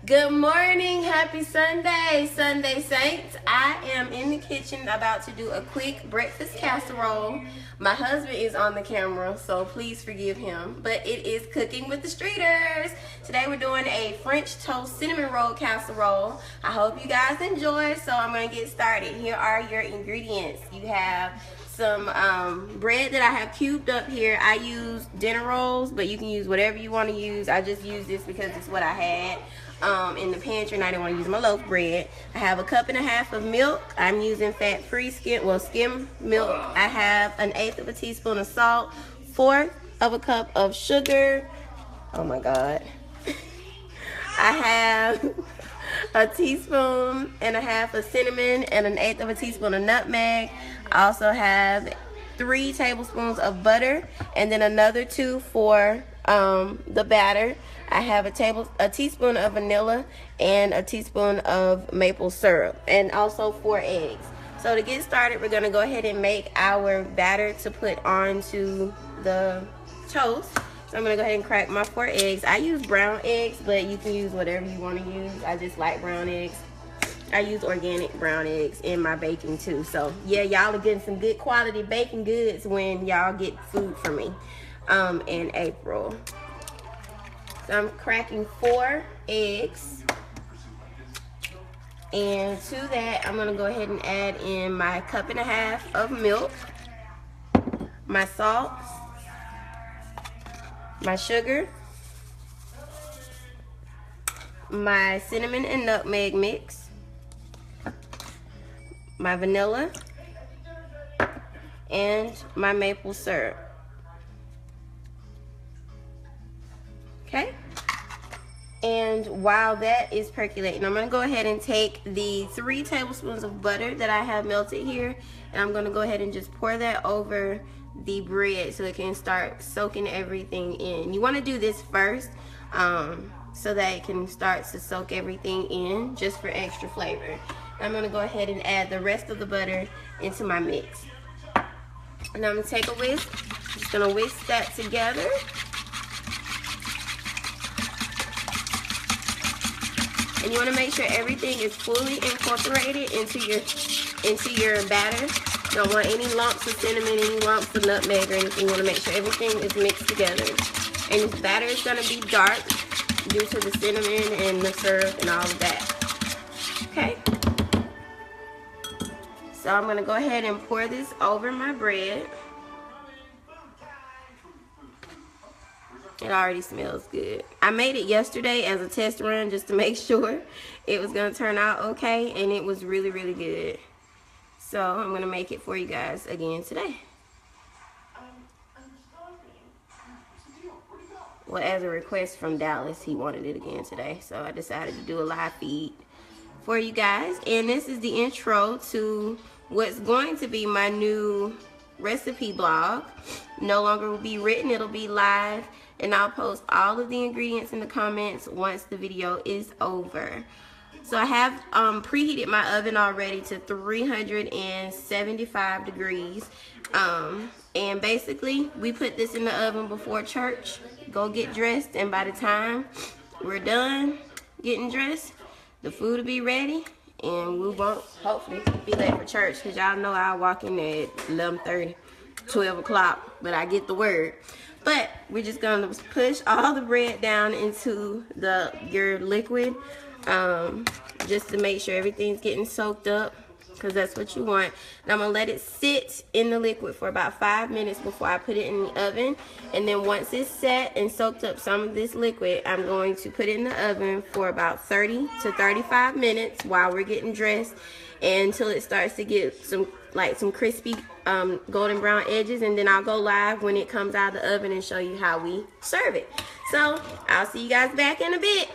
Good morning, happy Sunday, Sunday Saints. I am in the kitchen about to do a quick breakfast casserole. My husband is on the camera, so please forgive him, but it is Cooking with the Streeters. Today we're doing a French toast cinnamon roll casserole. I hope you guys enjoy, so I'm going to get started. Here are your ingredients. You have some bread that I have cubed up here. I use dinner rolls, but you can use whatever you want to use. I just use this because it's what I had in the pantry and I didn't want to use my loaf bread. I have a cup and a half of milk. I'm using fat-free skim milk. I have 1/8 of a teaspoon of salt, 1/4 of a cup of sugar. Oh my God. I have a teaspoon and a half of cinnamon and 1/8 of a teaspoon of nutmeg. I also have 3 tablespoons of butter and then another 2 for the batter. I have a teaspoon of vanilla and a teaspoon of maple syrup and also 4 eggs. So to get started, we're going to go ahead and make our batter to put onto the toast. So I'm going to go ahead and crack my 4 eggs. I use brown eggs, but you can use whatever you want to use. I just like brown eggs. I use organic brown eggs in my baking too. So yeah, y'all are getting some good quality baking goods when y'all get food from me in April. So I'm cracking 4 eggs. And to that, I'm gonna go ahead and add in my cup and a half of milk, my salt, my sugar, my cinnamon and nutmeg mix, my vanilla, and my maple syrup. Okay, and while that is percolating, I'm going to go ahead and take the 3 tablespoons of butter that I have melted here, and I'm going to go ahead and just pour that over the bread so it can start soaking everything in. You want to do this first so that it can start to soak everything in, just for extra flavor. I'm going to go ahead and add the rest of the butter into my mix. And I'm going to take a whisk, just going to whisk that together. And you want to make sure everything is fully incorporated into your batter. You don't want any lumps of cinnamon, any lumps of nutmeg or anything. You want to make sure everything is mixed together. And this batter is going to be dark due to the cinnamon and the syrup and all of that. Okay. So I'm going to go ahead and pour this over my bread. It already smells good. I made it yesterday as a test run just to make sure it was going to turn out okay, and it was really, really good. So I'm going to make it for you guys again today. Well, as a request from Dallas, he wanted it again today, so I decided to do a live feed for you guys. And this is the intro to what's going to be my new recipe blog. No longer will be written, it'll be live. And I'll post all of the ingredients in the comments once the video is over. So I have preheated my oven already to 375 degrees. And basically, we put this in the oven before church. Go get dressed, and by the time we're done getting dressed, the food will be ready. And we won't, hopefully, be late for church. Because y'all know I'll walk in there at 11:30, 12 o'clock. But I get the word. But we're just going to push all the bread down into your liquid just to make sure everything's getting soaked up, because that's what you want. And I'm going to let it sit in the liquid for about 5 minutes before I put it in the oven. And then once it's set and soaked up some of this liquid, I'm going to put it in the oven for about 30 to 35 minutes while we're getting dressed, until it starts to get some crispy golden brown edges. And then I'll go live when it comes out of the oven and show you how we serve it. So I'll see you guys back in a bit.